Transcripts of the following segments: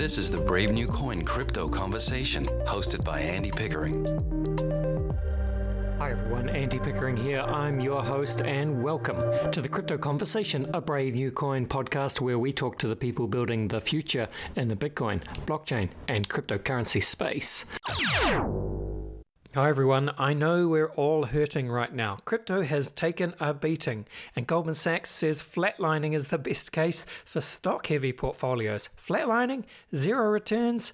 This is the Brave New Coin Crypto Conversation, hosted by Andy Pickering. Hi everyone, Andy Pickering here. I'm your host and welcome to the Crypto Conversation, a Brave New Coin podcast where we talk to the people building the future in the Bitcoin, blockchain and cryptocurrency space. Hi everyone, I know we're all hurting right now. Crypto has taken a beating, and Goldman Sachs says flatlining is the best case for stock-heavy portfolios. Flatlining? Zero returns?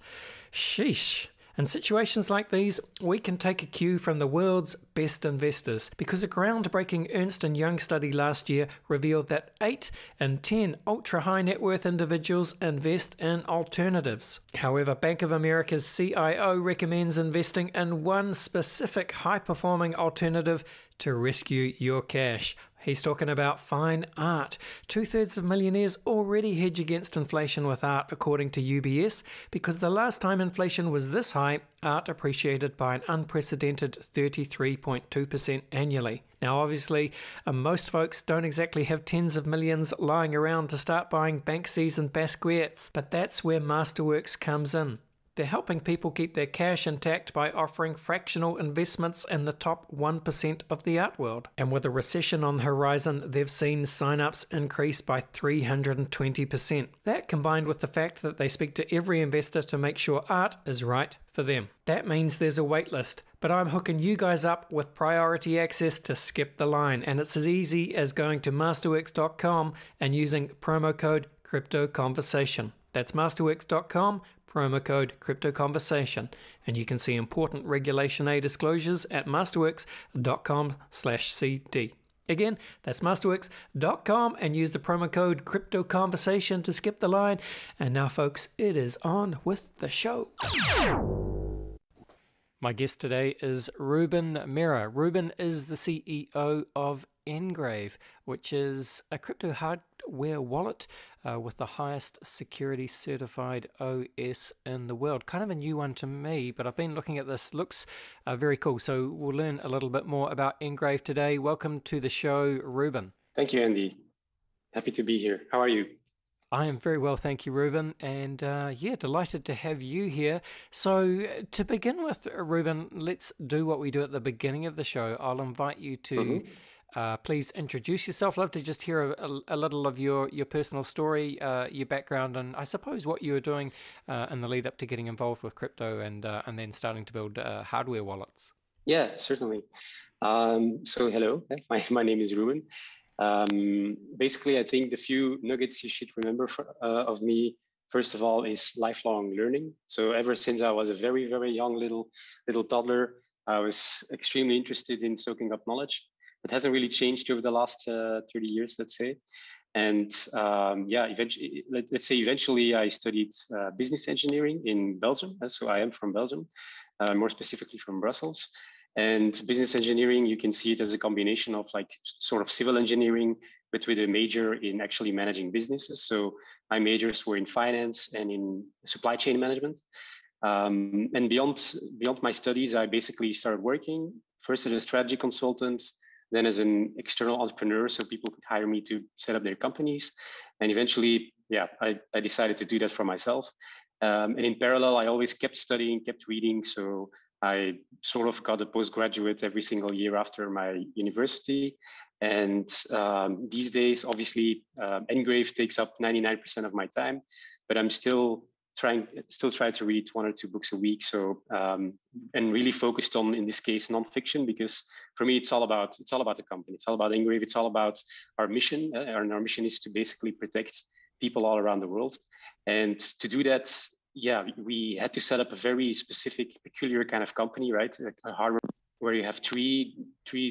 Sheesh. In situations like these, we can take a cue from the world's best investors, because a groundbreaking Ernst & Young study last year revealed that 8 in 10 ultra-high net worth individuals invest in alternatives. However, Bank of America's CIO recommends investing in one specific high-performing alternative to rescue your cash. He's talking about fine art. 2/3 of millionaires already hedge against inflation with art, according to UBS, because the last time inflation was this high, art appreciated by an unprecedented 33.2% annually. Now, obviously, most folks don't exactly have tens of millions lying around to start buying Banksys and Basquiat's, but that's where Masterworks comes in. They're helping people keep their cash intact by offering fractional investments in the top 1% of the art world. And with a recession on the horizon, they've seen sign-ups increase by 320%. That, combined with the fact that they speak to every investor to make sure art is right for them. That means there's a wait list, but I'm hooking you guys up with priority access to skip the line, and it's as easy as going to masterworks.com and using promo code CryptoConversation. That's masterworks.com, promo code CryptoConversation, and you can see important Regulation A disclosures at masterworks.com/CD. Again, that's masterworks.com, and use the promo code CryptoConversation to skip the line. And now, folks, it is on with the show. My guest today is Ruben Merre. Ruben is the CEO of NGRAVE, which is a crypto hardware wallet with the highest security certified OS in the world. Kind of a new one to me, but I've been looking at this. Looks very cool. So we'll learn a little bit more about NGRAVE today. Welcome to the show, Ruben. Thank you, Andy. Happy to be here. How are you? I am very well, thank you, Ruben, and yeah, delighted to have you here. So to begin with, Ruben, let's do what we do at the beginning of the show. I'll invite you to please introduce yourself. Love to just hear a little of your personal story, your background, and I suppose what you were doing in the lead up to getting involved with crypto and then starting to build hardware wallets. Yeah, certainly. So hello, my name is Ruben. Basically, I think the few nuggets you should remember of me, first of all, is lifelong learning. So ever since I was a very, very young little toddler, I was extremely interested in soaking up knowledge. It hasn't really changed over the last 30 years, let's say. And yeah, eventually I studied business engineering in Belgium. So I am from Belgium, more specifically from Brussels. And business engineering, you can see it as a combination of like sort of civil engineering, but with a major in actually managing businesses. So my majors were in finance and in supply chain management. And beyond my studies, I basically started working first as a strategy consultant, then as an external entrepreneur, so people could hire me to set up their companies. And eventually, yeah, I decided to do that for myself. And in parallel, I always kept studying, kept reading. So I sort of got a postgraduate every single year after my university. And these days, obviously, NGRAVE takes up 99% of my time, but I'm still try to read 1 or 2 books a week. So and really focused on, in this case, nonfiction, because for me, it's all about the company. It's all about NGRAVE. It's all about our mission. And our mission is to basically protect people all around the world. And to do that, yeah, we had to set up a very specific, peculiar kind of company, right? A hardware where you have three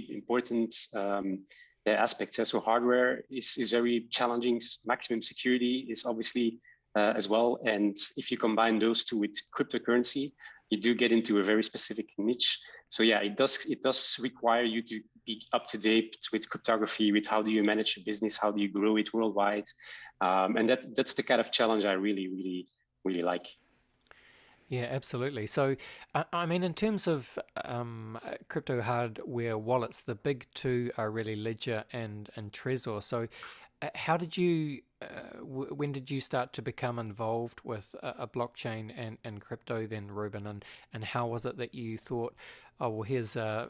important aspects. So hardware is very challenging. Maximum security is obviously as well. And if you combine those two with cryptocurrency, you do get into a very specific niche. So yeah, it does require you to be up to date with cryptography, with how do you manage a business, how do you grow it worldwide, and that's the kind of challenge I really like. Yeah, absolutely. So, I mean, in terms of crypto hardware wallets, the big two are really Ledger and Trezor. So, how did you, when did you start to become involved with a blockchain and crypto then, Ruben? And how was it that you thought, oh, well, here's a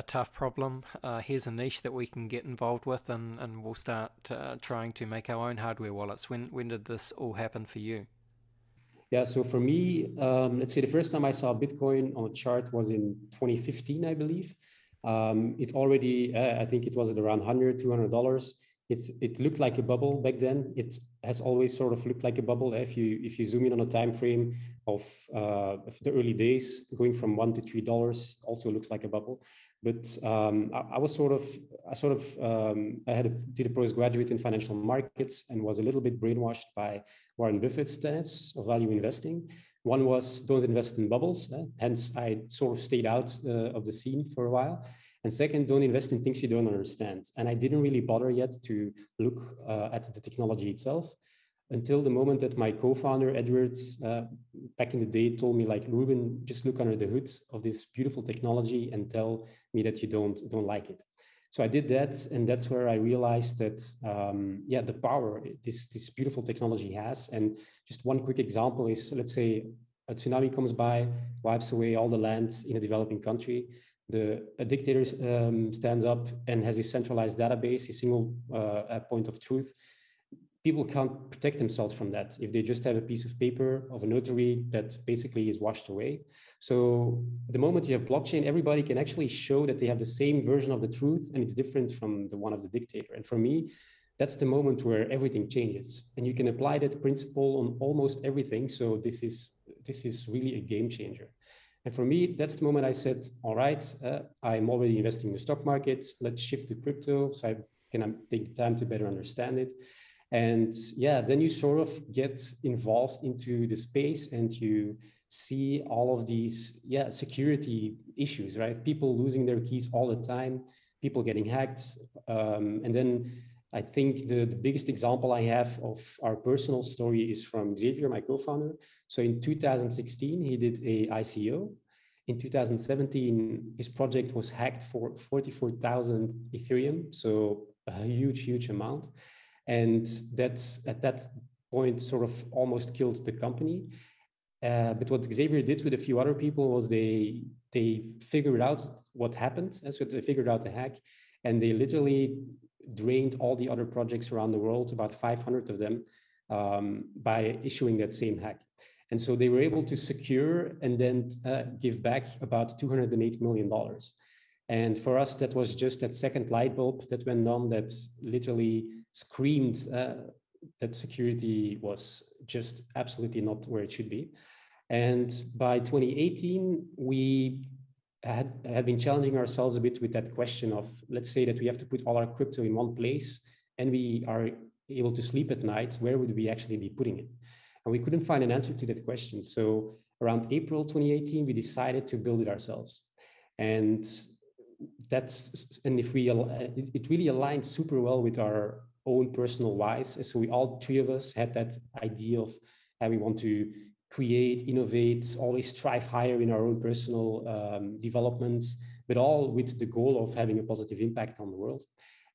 tough problem, here's a niche that we can get involved with, and we'll start trying to make our own hardware wallets? When did this all happen for you? Yeah, so for me, let's say the first time I saw Bitcoin on a chart was in 2015, I believe. It already, I think it was at around $100, $200. It looked like a bubble back then. It has always sort of looked like a bubble. If you zoom in on a time frame of the early days, going from $1 to $3 also looks like a bubble. But did a postgraduate in financial markets and was a little bit brainwashed by Warren Buffett's tenets of value investing. One was don't invest in bubbles. Hence, I sort of stayed out of the scene for a while. And second, don't invest in things you don't understand. And I didn't really bother yet to look at the technology itself until the moment that my co-founder, Edward, back in the day told me, like, Ruben, just look under the hood of this beautiful technology and tell me that you don't like it. So I did that, and that's where I realized that, the power this beautiful technology has. And just one quick example is, let's say a tsunami comes by, wipes away all the land in a developing country. A dictator stands up and has a centralized database, a single point of truth. People can't protect themselves from that if they just have a piece of paper of a notary that basically is washed away. So the moment you have blockchain, everybody can actually show that they have the same version of the truth, and it's different from the one of the dictator. And for me, that's the moment where everything changes, and you can apply that principle on almost everything. So this is really a game changer. And for me, that's the moment I said, all right, I'm already investing in the stock market. Let's shift to crypto so I can take the time to better understand it. And yeah, then you sort of get involved into the space and you see all of these security issues, right? People losing their keys all the time, people getting hacked. And then I think the biggest example I have of our personal story is from Xavier, my co-founder. So in 2016, he did a ICO. In 2017, his project was hacked for 44,000 Ethereum. So a huge amount. And that's at that point sort of almost killed the company. But what Xavier did with a few other people was they figured out what happened. And so they figured out the hack, and they literally drained all the other projects around the world, about 500 of them, by issuing that same hack. And so they were able to secure and then give back about $208 million. And for us, that was just that second light bulb that went on that literally screamed that security was just absolutely not where it should be. And by 2018, we had been challenging ourselves a bit with that question of, let's say that we have to put all our crypto in one place and we are able to sleep at night, where would we actually be putting it? And we couldn't find an answer to that question. So around April 2018, we decided to build it ourselves. And it really aligned super well with our own personal whys. So we all three of us had that idea of how we want to create, innovate, always strive higher in our own personal development, but all with the goal of having a positive impact on the world.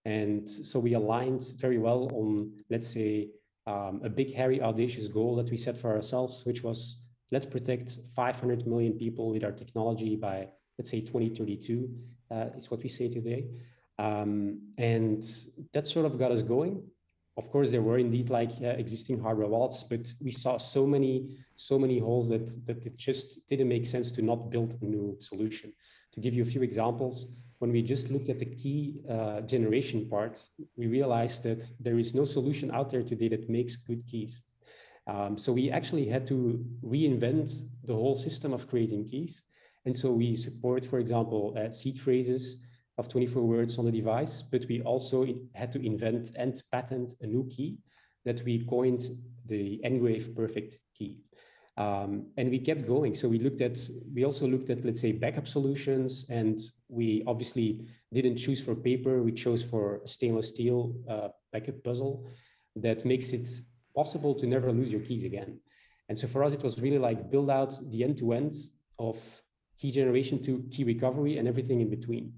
And so we aligned very well on, let's say, a big, hairy, audacious goal that we set for ourselves, which was, let's protect 500 million people with our technology by, let's say, 2032, is what we say today. And that sort of got us going. Of course, there were indeed existing hardware wallets, but we saw so many holes that it just didn't make sense to not build a new solution. To give you a few examples, when we just looked at the key generation part, we realized that there is no solution out there today that makes good keys. So we actually had to reinvent the whole system of creating keys. And so we support, for example, seed phrases of 24 words on the device, but we also had to invent and patent a new key that we coined the Engraved Perfect Key. And we kept going. So we also looked at, let's say, backup solutions, and we obviously didn't choose for paper. We chose for a stainless steel backup puzzle that makes it possible to never lose your keys again. And so for us, it was really like build out the end-to-end of key generation to key recovery and everything in between.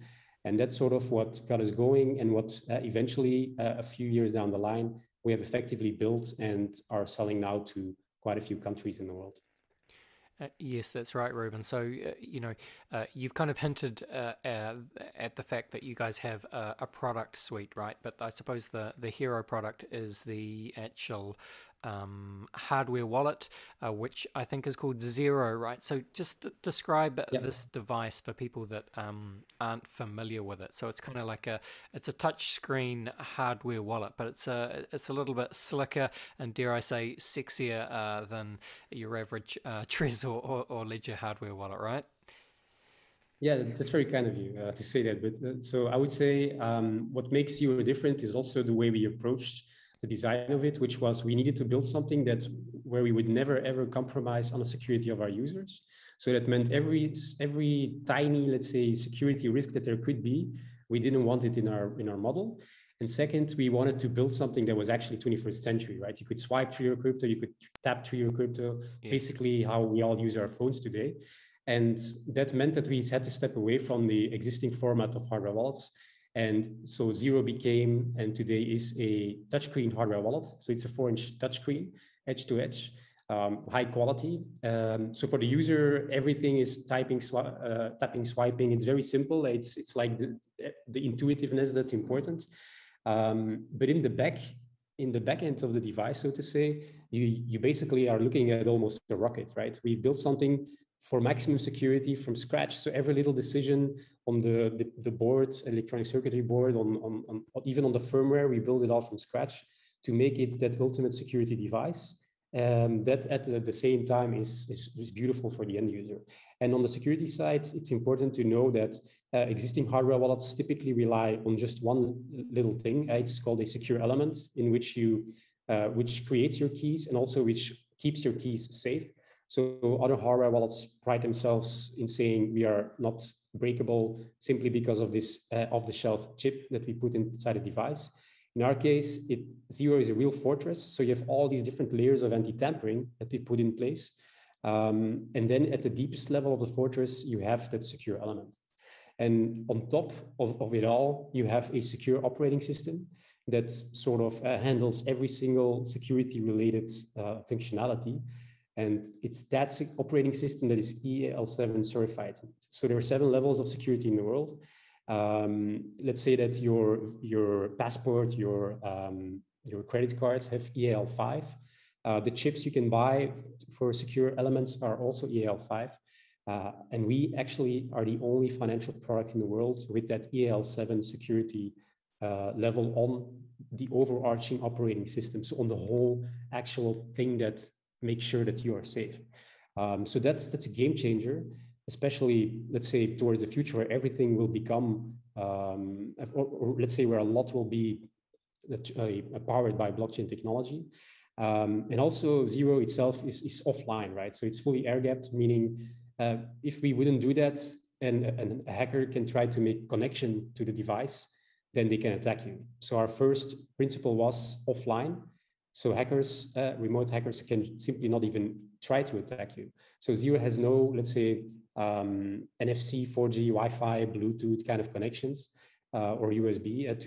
And that's sort of what got us going, and what eventually, a few years down the line, we have effectively built and are selling now to quite a few countries in the world. Yes, that's right, Ruben. So, you've kind of hinted at the fact that you guys have a product suite, right? But I suppose the hero product is the actual hardware wallet, which I think is called Zero, right? So just describe this device for people that aren't familiar with it. So it's kind of like it's a touch screen hardware wallet, but it's a little bit slicker and, dare I say, sexier than your average Trezor or Ledger hardware wallet, right? Yeah, that's very kind of you to say that. But so I would say what makes Zero different is also the way we approached the design of it, which was we needed to build something where we would never ever compromise on the security of our users. So that meant every tiny, let's say, security risk that there could be, we didn't want it in our model. And second, we wanted to build something that was actually 21st century, right? You could swipe through your crypto, you could tap through your crypto, yes. Basically how we all use our phones today. And that meant that we had to step away from the existing format of hardware wallets. And so Zero became, and today is, a touchscreen hardware wallet. So it's a 4-inch touchscreen, edge to edge, high quality. So for the user, everything is tapping, swiping. It's very simple. It's like the intuitiveness that's important. But in the back end of the device, so to say, you basically are looking at almost a rocket, right? We've built something for maximum security from scratch. So every little decision on the board, electronic circuitry board, on even on the firmware, we build it all from scratch to make it that ultimate security device. That at the same time is beautiful for the end user. And on the security side, it's important to know that existing hardware wallets typically rely on just one little thing. It's called a secure element, in which which creates your keys and also which keeps your keys safe. So other hardware wallets pride themselves in saying we are not breakable simply because of this off-the-shelf chip that we put inside a device. In our case, Zero is a real fortress. So you have all these different layers of anti-tampering that we put in place. And then at the deepest level of the fortress, you have that secure element. And on top of it all, you have a secure operating system that sort of handles every single security-related functionality. And it's that operating system that is EAL7 certified. So there are 7 levels of security in the world. Let's say that your passport, your credit cards have EAL5. The chips you can buy for secure elements are also EAL5. And we actually are the only financial product in the world with that EAL7 security level on the overarching operating system. So on the whole actual thing that make sure that you are safe. So that's a game changer, especially, let's say, towards the future where everything will become, or let's say where a lot will be powered by blockchain technology. And also Zero itself is offline, right? So it's fully air-gapped, meaning if we wouldn't do that and a hacker can try to make connection to the device, then they can attack you. So our first principle was offline. So hackers, remote hackers, can simply not even try to attack you. So Zero has no, let's say, NFC, 4G, Wi-Fi, Bluetooth kind of connections, or USB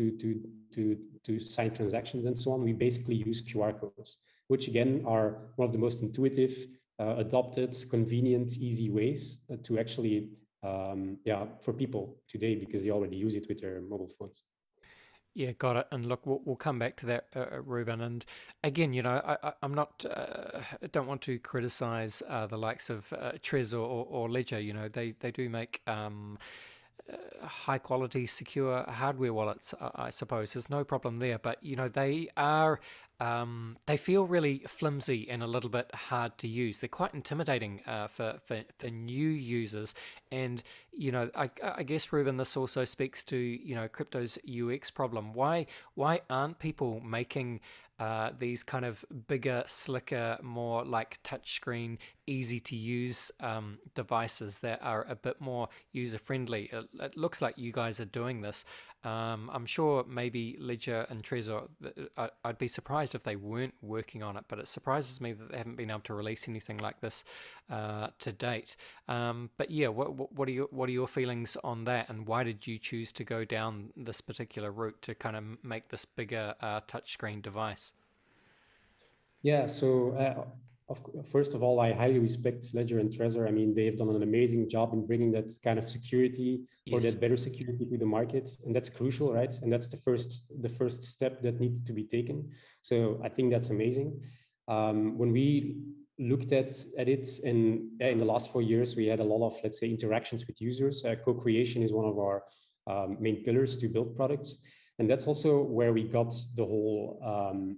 to sign transactions and so on. We basically use QR codes, which again are one of the most intuitive, adopted, convenient, easy ways to actually, for people today, because they already use it with their mobile phones. Yeah, got it. And look, we'll come back to that, Ruben. And again, I'm not, don't want to criticize the likes of Trezor or Ledger. They do make high quality, secure hardware wallets, I suppose. There's no problem there. But, they are, they feel really flimsy and a little bit hard to use. They're quite intimidating for new users. And, I guess, Ruben, this also speaks to, crypto's UX problem. Why aren't people making these kind of bigger, slicker, more like touchscreen, easy to use devices that are a bit more user friendly? It looks like you guys are doing this. I'm sure maybe Ledger and Trezor, I'd be surprised if they weren't working on it, but it surprises me that they haven't been able to release anything like this to date. But yeah, what are your feelings on that, and why did you choose to go down this particular route to kind of make this bigger touchscreen device? Yeah, so first of all, I highly respect Ledger and Trezor. I mean, they've done an amazing job in bringing that kind of security or that better security to the market, and that's crucial, right? And that's the first step that needs to be taken. So I think that's amazing. When we looked at it in the last 4 years, we had a lot of, let's say, interactions with users. Co-creation is one of our main pillars to build products, and that's also where we got the whole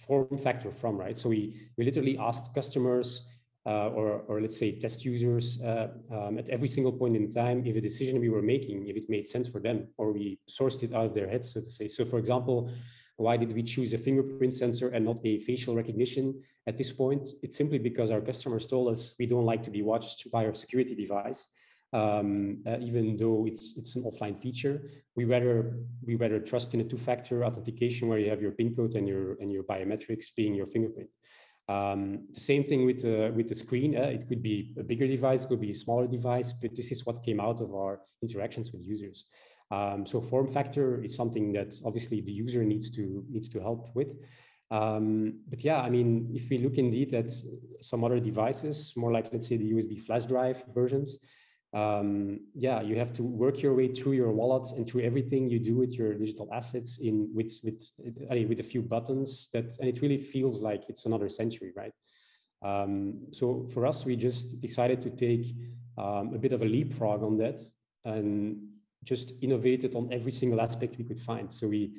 form factor from, right? So we literally asked customers or let's say test users at every single point in time if a decision we were making, if it made sense for them, or we sourced it out of their heads, so to say. So for example, why did we choose a fingerprint sensor and not a facial recognition at this point? It's simply because our customers told us we don't like to be watched by our security device. Even though it's an offline feature, we rather trust in a two-factor authentication where you have your PIN code and your biometrics being your fingerprint. The same thing with the screen. It could be a bigger device, it could be a smaller device, but this is what came out of our interactions with users. So form factor is something that obviously the user needs to help with. But yeah, I mean, if we look indeed at some other devices, more like, let's say, the USB flash drive versions, yeah, you have to work your way through your wallet and through everything you do with your digital assets with a few buttons, and it really feels like it's another century, right? So for us, we just decided to take a bit of a leapfrog on that and just innovated on every single aspect we could find. So we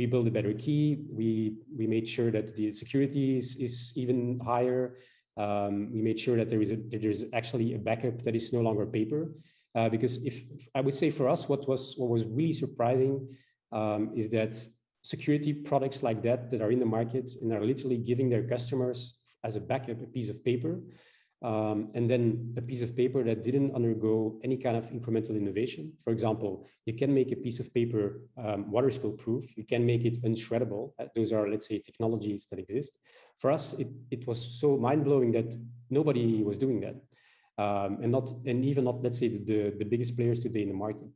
built a better key. We made sure that the security is even higher. We made sure that there's actually a backup that is no longer paper, because if I would say for us, what was really surprising is that security products like that are in the market and are literally giving their customers as a backup a piece of paper, and then a piece of paper that didn't undergo any kind of incremental innovation. For example, you can make a piece of paper water spill proof. You can make it unshreddable. Those are, let's say, technologies that exist. For us, it was so mind-blowing that nobody was doing that, and even not, let's say, the biggest players today in the market.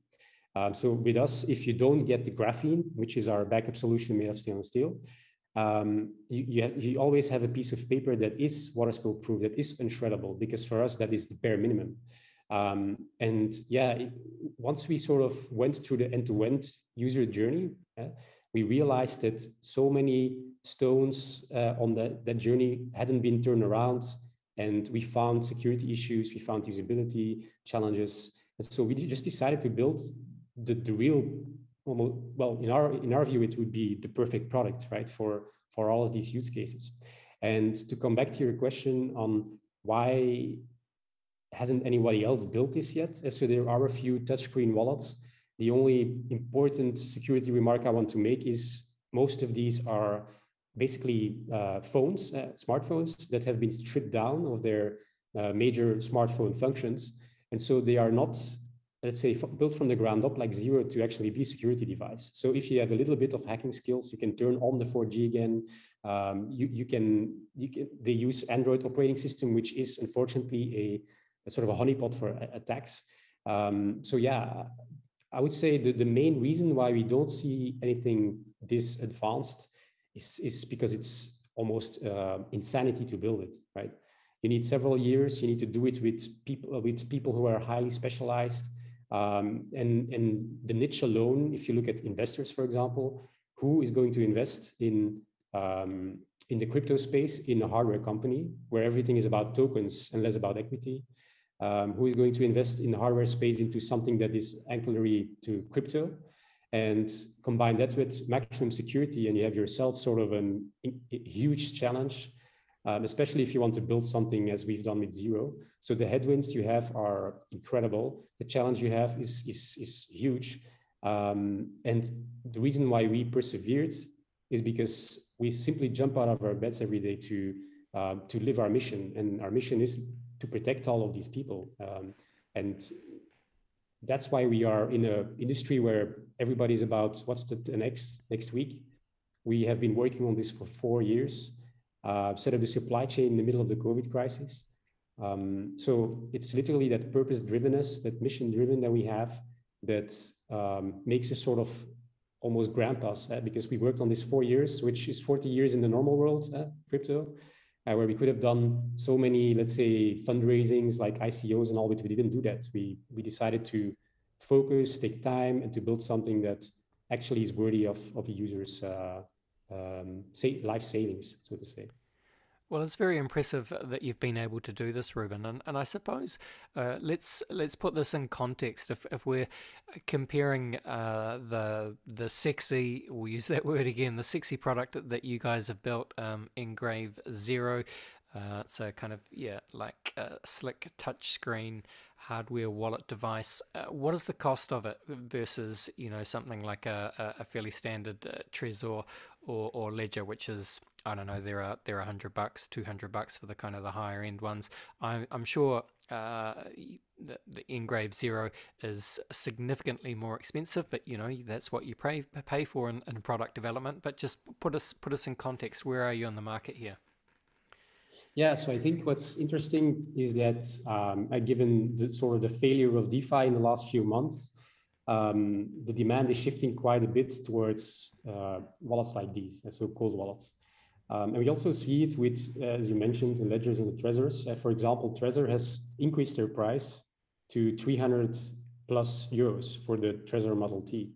So with us, if you don't get the graphene, which is our backup solution made of stainless steel, you always have a piece of paper that is water spill proof, that is unshreddable, because for us, that is the bare minimum. And yeah, once we sort of went through the end-to-end user journey, we realized that so many stones on that journey hadn't been turned around, and we found security issues, we found usability challenges. And so we just decided to build the real, well, in our view, it would be the perfect product, right, for all of these use cases. And to come back to your question on why hasn't anybody else built this yet? So there are a few touchscreen wallets. The only important security remark I want to make is most of these are basically phones, smartphones that have been stripped down of their major smartphone functions. And so they are not, let's say, built from the ground up like Zero to actually be a security device. So if you have a little bit of hacking skills, you can turn on the 4G again. They use Android operating system, which is unfortunately a sort of a honeypot for attacks. So yeah, I would say the main reason why we don't see anything this advanced is because it's almost insanity to build it, right? You need several years. You need to do it with people who are highly specialized. And the niche alone, if you look at investors, for example, who is going to invest in the crypto space in a hardware company where everything is about tokens and less about equity? Who is going to invest in the hardware space into something that is ancillary to crypto, and combine that with maximum security, and you have yourself sort of a huge challenge, especially if you want to build something as we've done with Zero. So the headwinds you have are incredible. The challenge you have is huge. And the reason why we persevered is because we simply jump out of our beds every day to live our mission. And our mission is to protect all of these people. And that's why we are in an industry where everybody's about what's the next week. We have been working on this for 4 years, set up the supply chain in the middle of the COVID crisis. So it's literally that purpose-drivenness, that mission-driven that we have that makes us sort of almost grandpas, because we worked on this 4 years, which is 40 years in the normal world, crypto, where we could have done so many, let's say, fundraisings like ICOs and all, but we didn't do that. We decided to focus, take time, and to build something that actually is worthy of a user's life savings, so to say. Well, it's very impressive that you've been able to do this, Ruben. And I suppose let's put this in context. If we're comparing the sexy, we'll use that word again, the sexy product that you guys have built, NGRAVE ZERO. It's a kind of, like a slick touchscreen hardware wallet device. What is the cost of it versus, something like a fairly standard Trezor or Ledger, which is, I don't know, they're $100, $200 for the kind of the higher end ones. I'm sure the NGRAVE ZERO is significantly more expensive, but that's what you pay for in product development. But just put us in context. Where are you on the market here? Yeah, so I think what's interesting is that given the sort of the failure of DeFi in the last few months, the demand is shifting quite a bit towards wallets like these, so cold wallets. And we also see it with, as you mentioned, the ledgers and the Trezors. For example, Trezor has increased their price to 300 plus euros for the Trezor Model T.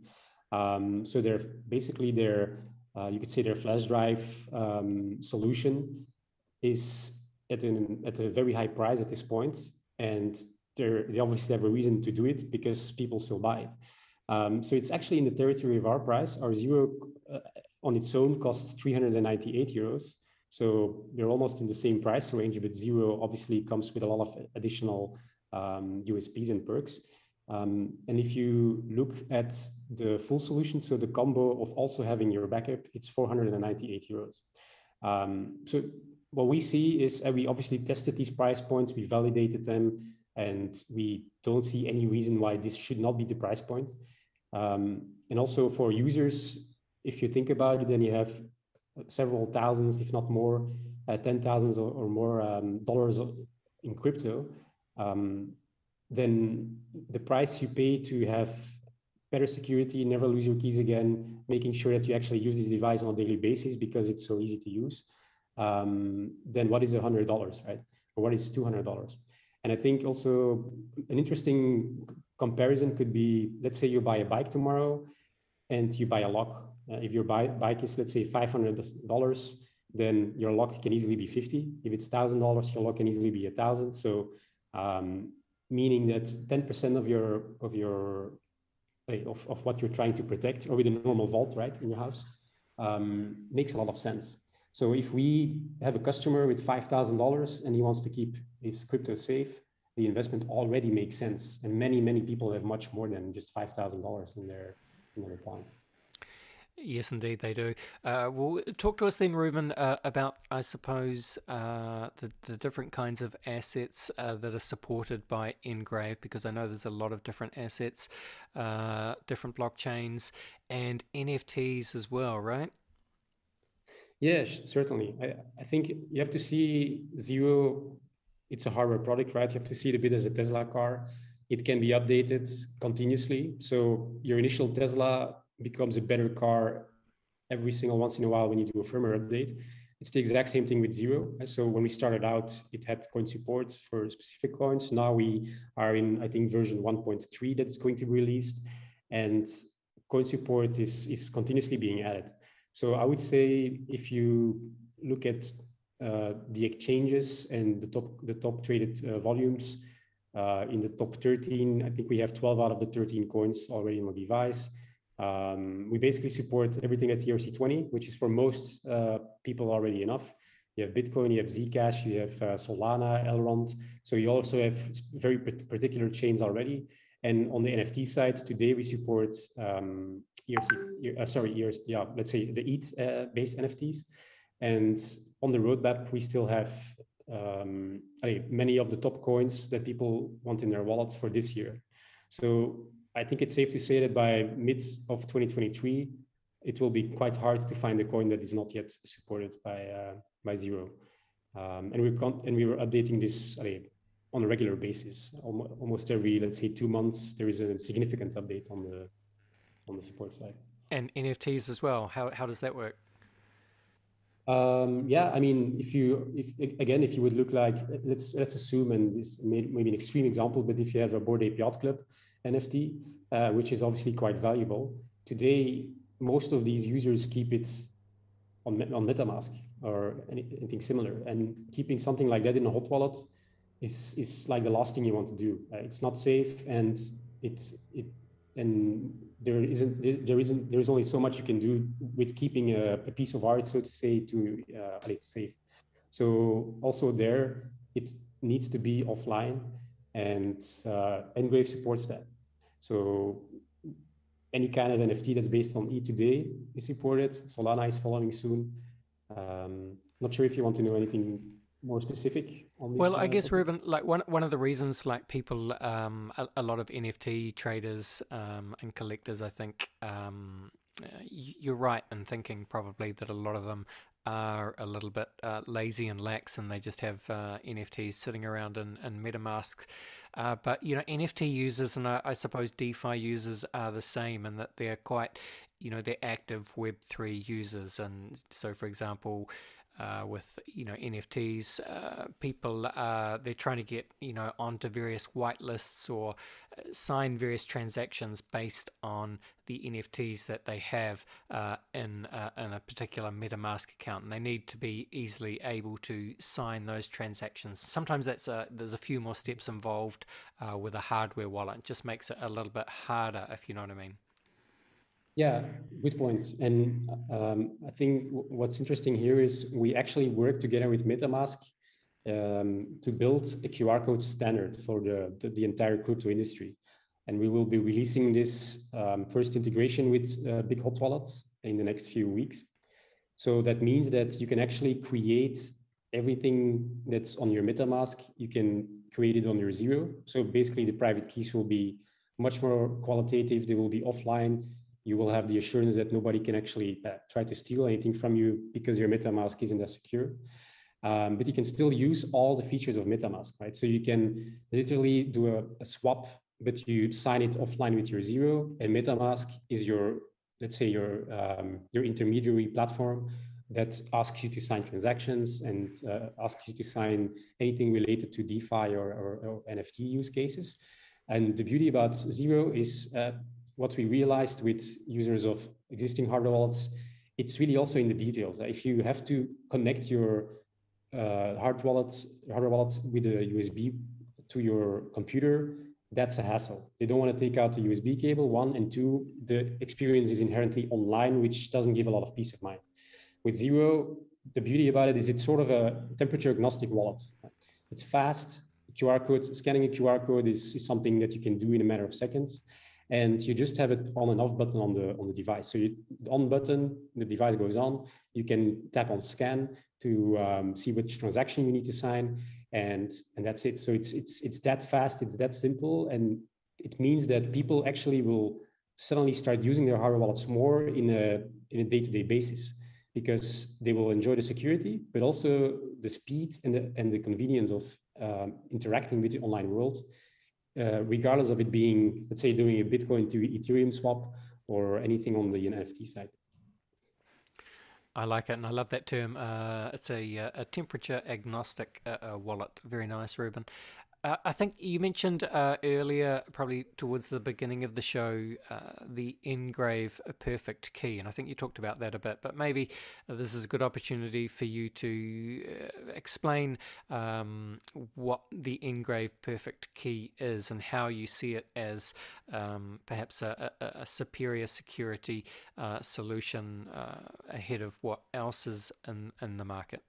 So they're basically you could say their flash drive solution is at a very high price at this point, and they obviously have a reason to do it because people still buy it. So it's actually in the territory of our price. Our Zero on its own costs 398 euros. So they're almost in the same price range, but Zero obviously comes with a lot of additional USPs and perks. And if you look at the full solution, so the combo of also having your backup, it's 498 euros. So what we see is we obviously tested these price points, we validated them, and we don't see any reason why this should not be the price point. And also for users, if you think about it, then you have several thousands, if not more, 10,000 or more dollars in crypto. Then the price you pay to have better security, never lose your keys again, making sure that you actually use this device on a daily basis because it's so easy to use, then what is $100, right? Or what is $200? And I think also an interesting comparison could be, let's say you buy a bike tomorrow and you buy a lock. If your bike is, let's say, $500, then your lock can easily be $50. If it's $1,000, your lock can easily be $1,000. So meaning that 10% of what you're trying to protect, or with a normal vault, right, in your house, makes a lot of sense. So if we have a customer with $5,000 and he wants to keep his crypto safe, the investment already makes sense. And many, many people have much more than just $5,000 in their account. Yes, indeed, they do. Well, talk to us then, Ruben, about, I suppose, the different kinds of assets that are supported by NGRAVE, because I know there's a lot of different assets, different blockchains, and NFTs as well, right? Yeah, certainly. I think you have to see Zero, it's a hardware product, right? You have to see it a bit as a Tesla car. It can be updated continuously. So your initial Tesla becomes a better car every single once in a while when you do a firmware update. It's the exact same thing with Zero. So when we started out, it had coin support for specific coins. Now we are in, I think, version 1.3 that's going to be released, and coin support is continuously being added. So I would say if you look at the exchanges and the top traded volumes, in the top 13, I think we have 12 out of the 13 coins already on the device. We basically support everything at ERC20, which is for most people already enough. You have Bitcoin, you have Zcash, you have Solana, Elrond. So you also have very particular chains already. And on the NFT side, today we support let's say the ETH-based NFTs. And on the roadmap, we still have many of the top coins that people want in their wallets for this year. So I think it's safe to say that by mid of 2023, it will be quite hard to find a coin that is not yet supported by Zero. And we were updating this on a regular basis. Almost every, let's say, 2 months, there is a significant update on the support side. And NFTs as well. How does that work? Yeah, I mean, if you would look like, let's assume, and this may be an extreme example, but if you have a Bored Ape Yacht Club NFT, which is obviously quite valuable today, most of these users keep it on Metamask or anything similar, and keeping something like that in a hot wallet is like the last thing you want to do. It's not safe, and there's only so much you can do with keeping a piece of art, so to say, to safe. So also there, it needs to be offline, and Engrave supports that. So any kind of NFT that's based on ETH today is supported. Solana is following soon. Not sure if you want to know anything more specific on this. Well, I guess, Ruben, like one of the reasons, like people, a lot of NFT traders and collectors, I think, you're right in thinking probably that a lot of them are a little bit lazy and lax, and they just have NFTs sitting around in MetaMask. But NFT users and I suppose DeFi users are the same, in that they're quite, they're active Web3 users. And so, for example, with NFTs, people they're trying to get onto various whitelists or sign various transactions based on the NFTs that they have in a particular MetaMask account, and they need to be easily able to sign those transactions. Sometimes there's a few more steps involved with a hardware wallet. It just makes it a little bit harder, if you know what I mean. Yeah, good points. And I think what's interesting here is we actually work together with MetaMask to build a QR code standard for the entire crypto industry. And we will be releasing this first integration with big hot wallets in the next few weeks. So that means that you can actually create everything that's on your MetaMask. You can create it on your Zero. So basically the private keys will be much more qualitative. They will be offline. You will have the assurance that nobody can actually try to steal anything from you because your MetaMask isn't as secure. But you can still use all the features of MetaMask, right? So you can literally do a swap, but you sign it offline with your Zero, and MetaMask is your, let's say, your intermediary platform that asks you to sign transactions and asks you to sign anything related to DeFi or NFT use cases. And the beauty about Zero is what we realized with users of existing hardware wallets, it's really also in the details. If you have to connect your hardware wallet with a USB to your computer, that's a hassle. They don't want to take out the USB cable, one, and two, the experience is inherently online, which doesn't give a lot of peace of mind. With Zero, the beauty about it is it's sort of a temperature agnostic wallet. It's fast. Scanning a QR code is something that you can do in a matter of seconds. And you just have it on and off button on the device. So the on button, the device goes on. You can tap on scan to see which transaction you need to sign, and that's it. So it's that fast, it's that simple, and it means that people actually will suddenly start using their hardware wallets more in a day-to-day basis, because they will enjoy the security, but also the speed and the convenience of interacting with the online world. Regardless of it being, let's say, doing a Bitcoin to Ethereum swap or anything on the NFT side. I like it, and I love that term. It's a temperature agnostic wallet. Very nice, Ruben. I think you mentioned earlier, probably towards the beginning of the show, the Engraved Perfect Key, and I think you talked about that a bit, but maybe this is a good opportunity for you to explain what the Engraved Perfect Key is and how you see it as perhaps a superior security solution ahead of what else is in the market.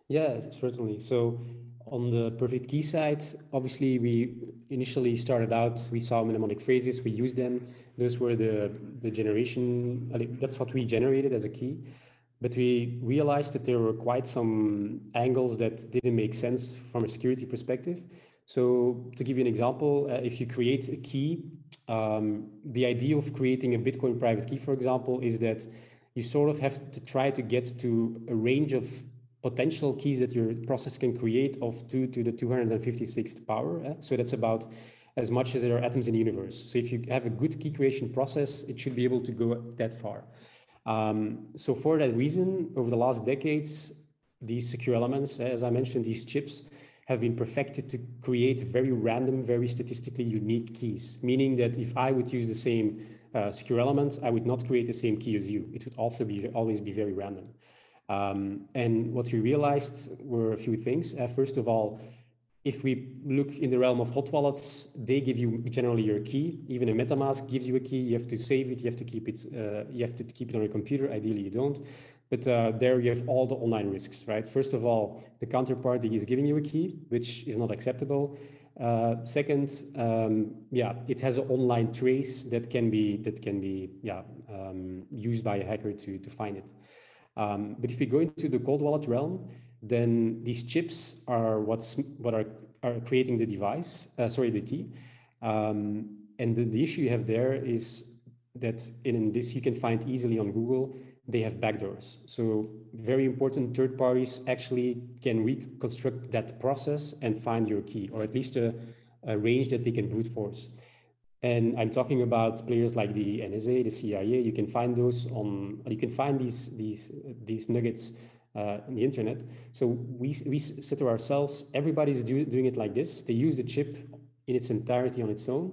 Yeah, certainly. So on the perfect key side, obviously we initially started out, we saw mnemonic phrases, we used them. Those were the generation, that's what we generated as a key. But we realized that there were quite some angles that didn't make sense from a security perspective. So to give you an example, if you create a key, the idea of creating a Bitcoin private key, for example, is that you sort of have to try to get to a range of potential keys that your process can create of 2 to the 256th power. So that's about as much as there are atoms in the universe. So if you have a good key creation process, it should be able to go that far. So for that reason, over the last decades, these secure elements, as I mentioned, these chips, have been perfected to create very random, very statistically unique keys, meaning that if I would use the same secure element, I would not create the same key as you. It would also always be very random. And what we realized were a few things. First of all, if we look in the realm of hot wallets, they give you generally your key. Even a MetaMask gives you a key. You have to save it. You have to keep it. You have to keep it on your computer. Ideally, you don't. But there you have all the online risks, right? First of all, the counterparty is giving you a key, which is not acceptable. Second, it has an online trace that can be used by a hacker to find it. But if we go into the cold wallet realm, then these chips are what are creating the device, the key. And the issue you have there is that in this you can find easily on Google, they have backdoors. So very important third parties actually can reconstruct that process and find your key, or at least a range that they can brute force. And I'm talking about players like the NSA, the CIA. You can find those you can find these nuggets on the internet. So we said to ourselves, everybody's doing it like this. They use the chip in its entirety on its own.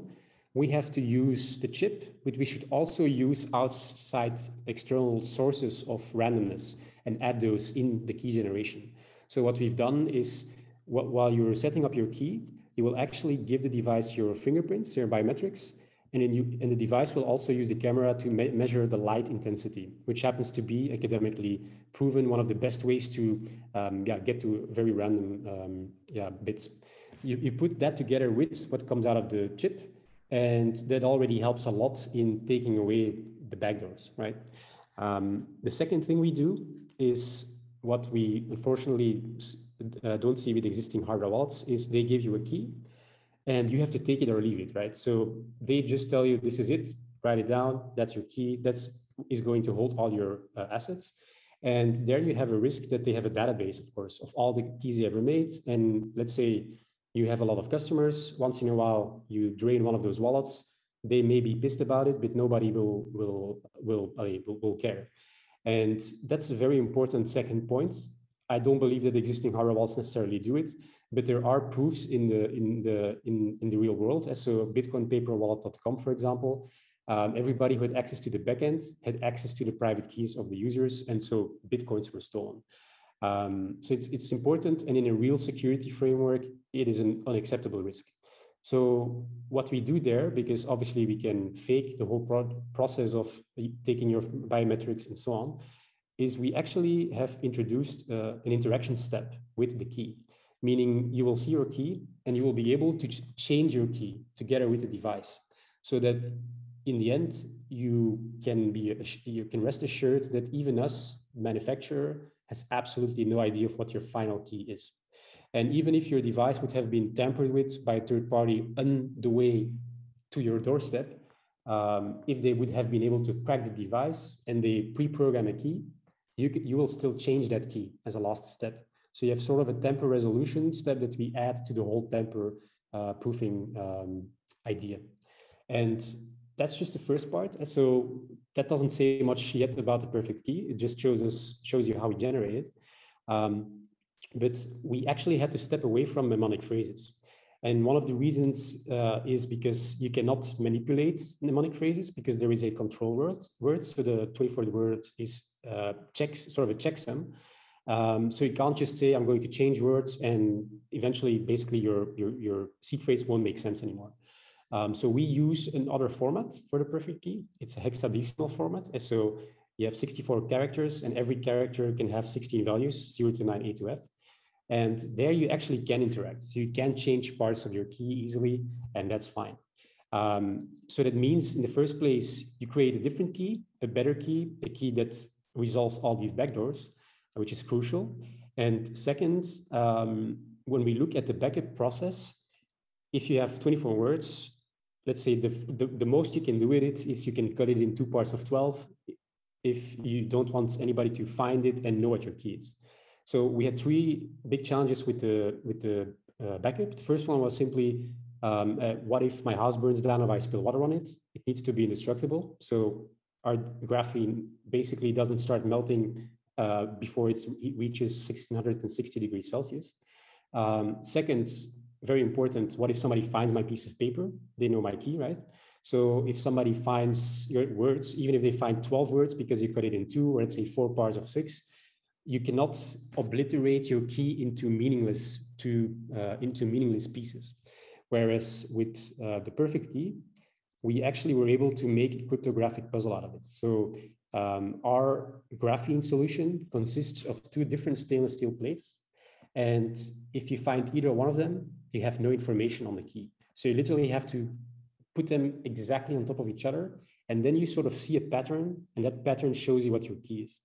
We have to use the chip, but we should also use outside external sources of randomness and add those in the key generation. So what we've done is, while you're setting up your key, you will actually give the device your fingerprints, your biometrics, and then the device will also use the camera to measure the light intensity, which happens to be academically proven one of the best ways to get to very random bits. You put that together with what comes out of the chip, and that already helps a lot in taking away the backdoors, right? The second thing we do is what we unfortunately don't see with existing hardware wallets is they give you a key and you have to take it or leave it, right? So they just tell you, this is it, write it down, that's your key, is going to hold all your assets. And there you have a risk that they have a database, of course, of all the keys they ever made. And let's say you have a lot of customers, once in a while you drain one of those wallets, they may be pissed about it, but nobody will care. And that's a very important second point. I don't believe that existing hardware wallets necessarily do it, but there are proofs in the real world. So bitcoinpaperwallet.com, for example, everybody who had access to the backend had access to the private keys of the users, and so bitcoins were stolen. So it's important, and in a real security framework, it is an unacceptable risk. So what we do there, because obviously we can fake the whole process of taking your biometrics and so on, is we actually have introduced an interaction step with the key, meaning you will see your key and you will be able to change your key together with the device, so that in the end you can rest assured that even us, manufacturer, has absolutely no idea of what your final key is. And even if your device would have been tampered with by a third party on the way to your doorstep, if they would have been able to crack the device and they pre-program a key, you will still change that key as a last step. So you have sort of a tamper resolution step that we add to the whole tamper proofing idea. And that's just the first part. So that doesn't say much yet about the perfect key. It just shows you how we generate it. But we actually had to step away from mnemonic phrases. And one of the reasons is because you cannot manipulate mnemonic phrases, because there is a control word. So the 24th word is sort of a checksum. So you can't just say, I'm going to change words, and eventually basically your seed phrase won't make sense anymore. So we use another format for the perfect key. It's a hexadecimal format. So you have 64 characters, and every character can have 16 values, 0 to 9, A to F. And there you actually can interact. So you can change parts of your key easily, and that's fine. So that means in the first place, you create a different key, a better key, a key that resolves all these backdoors, which is crucial. And second, when we look at the backup process, if you have 24 words, let's say the most you can do with it is you can cut it in 2 parts of 12 if you don't want anybody to find it and know what your key is. So we had 3 big challenges with the backup. The first one was simply, what if my house burns down or I spill water on it? It needs to be indestructible. So our graphene basically doesn't start melting before it reaches 1660 degrees Celsius. Second, very important, what if somebody finds my piece of paper? They know my key, right? So if somebody finds your words, even if they find 12 words because you cut it in 2, or let's say 4 parts of 6, you cannot obliterate your key into meaningless pieces. Whereas with the perfect key, we actually were able to make a cryptographic puzzle out of it. So our graphene solution consists of 2 different stainless steel plates. And if you find either one of them, you have no information on the key. So you literally have to put them exactly on top of each other. And then you sort of see a pattern, and that pattern shows you what your key is.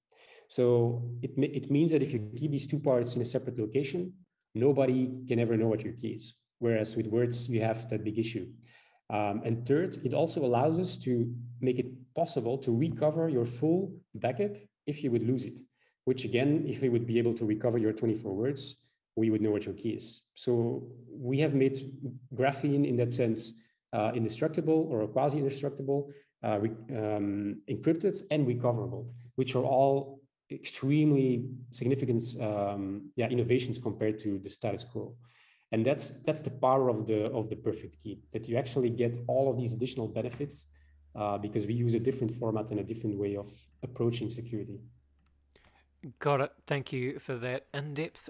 So it means that if you keep these 2 parts in a separate location, nobody can ever know what your key is. Whereas with words, you have that big issue. And third, it also allows us to make it possible to recover your full backup if you would lose it, which again, if we would be able to recover your 24 words, we would know what your key is. So we have made graphene in that sense indestructible or quasi-indestructible, encrypted and recoverable, which are all extremely significant innovations compared to the status quo. And that's the power of the perfect key, that you actually get all of these additional benefits because we use a different format and a different way of approaching security. Got it. Thank you for that in-depth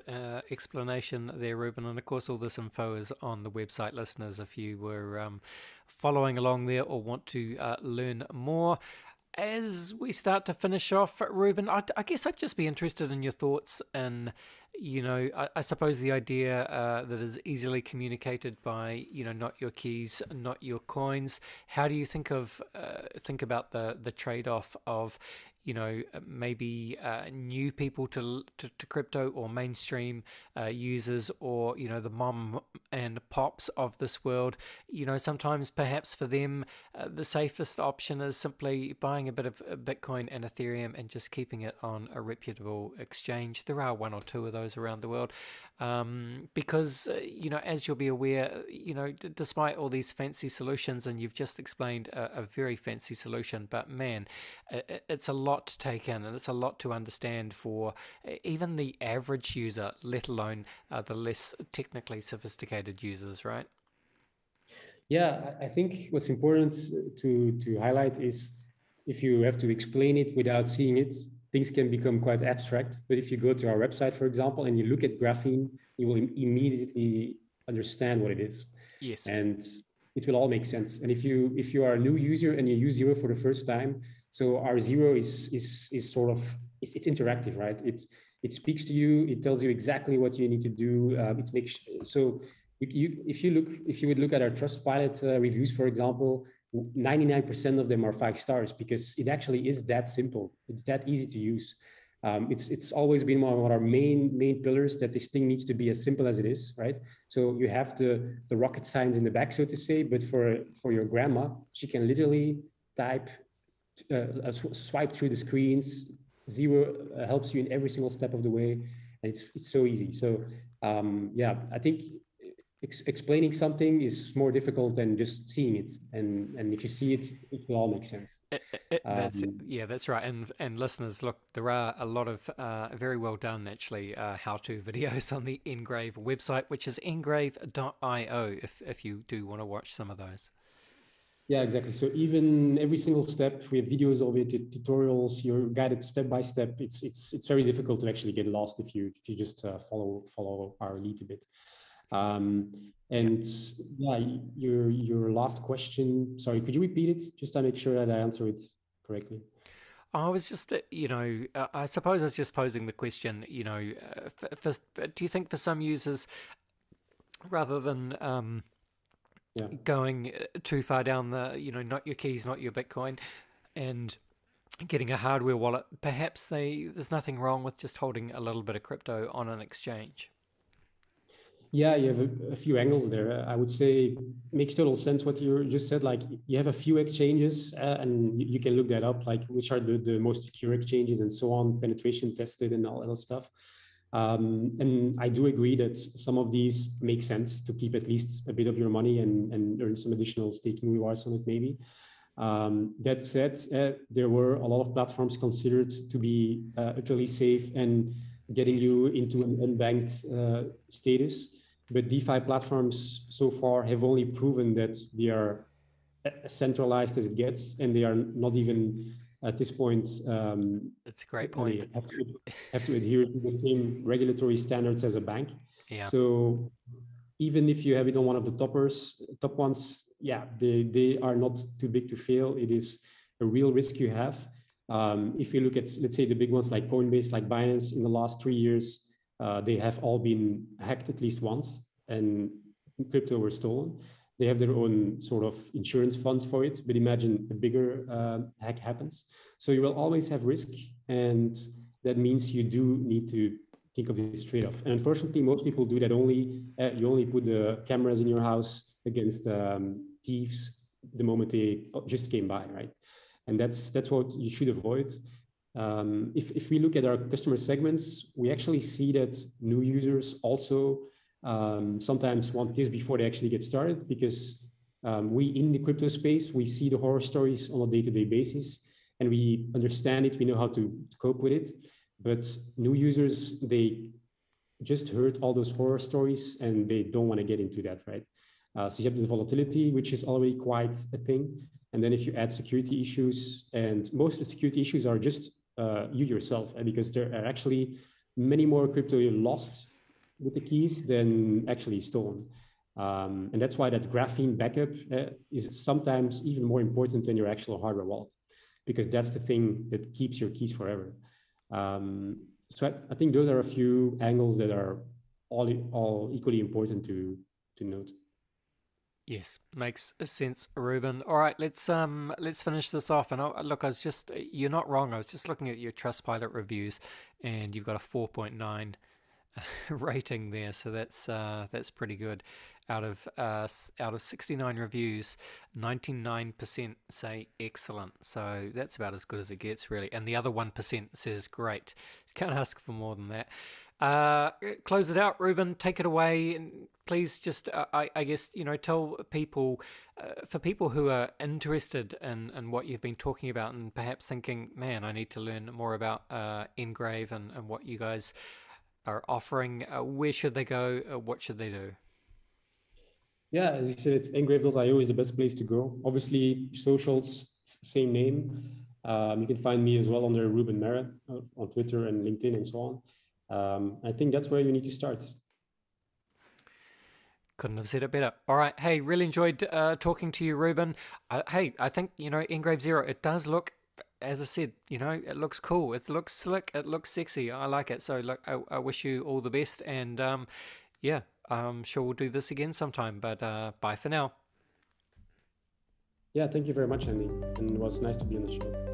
explanation there, Ruben. And of course, all this info is on the website, listeners, if you were following along there or want to learn more. As we start to finish off, Ruben, I guess I'd just be interested in your thoughts and, I suppose the idea that is easily communicated by, not your keys, not your coins. How do you think about the trade-off of, maybe new people to crypto, or mainstream users, or, the mom and pops of this world? Sometimes perhaps for them, the safest option is simply buying a bit of Bitcoin and Ethereum and just keeping it on a reputable exchange. There are 1 or 2 of those around the world. Because, as you'll be aware, despite all these fancy solutions, and you've just explained a very fancy solution, but man, it's a lot to take in, and it's a lot to understand for even the average user, let alone the less technically sophisticated users, right? Yeah, I think what's important to highlight is if you have to explain it without seeing it, things can become quite abstract. But if you go to our website, for example, and you look at graphene, you will immediately understand what it is. Yes. And it will all make sense. And if you are a new user and you use Zero for the first time, so our Zero is sort of, it's interactive, right? It speaks to you, it tells you exactly what you need to do. It makes so if you would look at our Trustpilot reviews, for example, 99% of them are 5 stars because it actually is that simple. It's that easy to use. It's always been one of our main pillars, that this thing needs to be as simple as it is, right? So you have the rocket science in the back, so to say, but for your grandma, she can literally type, swipe through the screens. Zero helps you in every single step of the way, and it's so easy. So yeah, I think explaining something is more difficult than just seeing it, and if you see it, it will all make sense. That's right. And listeners, look, there are a lot of very well done actually how-to videos on the NGRAVE website, which is engrave.io, if you do want to watch some of those. Yeah, exactly. So even every single step, we have videos of it, tutorials, you're guided step by step. It's very difficult to actually get lost if you just follow our lead a bit. Your last question, sorry, could you repeat it just to make sure that I answer it correctly? I was just, I suppose I was just posing the question, do you think for some users, rather than going too far down the, not your keys, not your Bitcoin, and getting a hardware wallet, perhaps there's nothing wrong with just holding a little bit of crypto on an exchange? Yeah, you have a few angles there. I would say makes total sense what you just said. Like you have a few exchanges and you can look that up, like which are the most secure exchanges and so on, penetration tested and all that stuff. And I do agree that some of these make sense to keep at least a bit of your money and earn some additional staking rewards on it maybe. That said, there were a lot of platforms considered to be utterly safe and getting you into an unbanked status. But DeFi platforms so far have only proven that they are as centralized as it gets, and they are not even at this point. That's a great point. Have to adhere to the same regulatory standards as a bank. Yeah. So even if you have it on one of the top ones, yeah, they are not too big to fail. It is a real risk you have. If you look at, let's say, the big ones like Coinbase, like Binance, in the last 3 years, they have all been hacked at least once, and crypto were stolen. They have their own sort of insurance funds for it, but imagine a bigger hack happens. So you will always have risk, and that means you do need to think of this trade-off. And unfortunately, most people do that only, you only put the cameras in your house against thieves the moment they just came by, right? And that's what you should avoid. If we look at our customer segments, we actually see that new users also sometimes want this before they actually get started, because we in the crypto space, we see the horror stories on a day-to-day basis, and we understand it, we know how to cope with it. But new users, they just heard all those horror stories and they don't want to get into that, right? So you have the volatility, which is already quite a thing. And then if you add security issues, and most of the security issues are just you yourself, because there are actually many more crypto lost with the keys than actually stolen. And that's why that graphene backup is sometimes even more important than your actual hardware wallet, because that's the thing that keeps your keys forever. So I think those are a few angles that are all equally important to note. Yes, makes sense, Ruben. All right, let's finish this off. And look, you're not wrong. I was just looking at your Trustpilot reviews, and you've got a 4.9 rating there, so that's pretty good. Out of 69 reviews, 99% say excellent. So that's about as good as it gets, really. And the other 1% says great. You can't ask for more than that. Close it out, Ruben. Take it away, and please just, I guess, tell people, for people who are interested in what you've been talking about, and perhaps thinking, man, I need to learn more about Engrave and what you guys are offering. Where should they go? What should they do? Yeah, as you said, it's engrave.io is the best place to go. Obviously, socials, same name. You can find me as well under Ruben Merre on Twitter and LinkedIn and so on. I think that's where you need to start. Couldn't have said it better. All right. Hey, really enjoyed talking to you, Ruben. Hey, I think, Engraved Zero, it does look, as I said, it looks cool. It looks slick. It looks sexy. I like it. So look, I wish you all the best. And yeah, I'm sure we'll do this again sometime. But bye for now. Yeah, thank you very much, Andy. And it was nice to be on the show.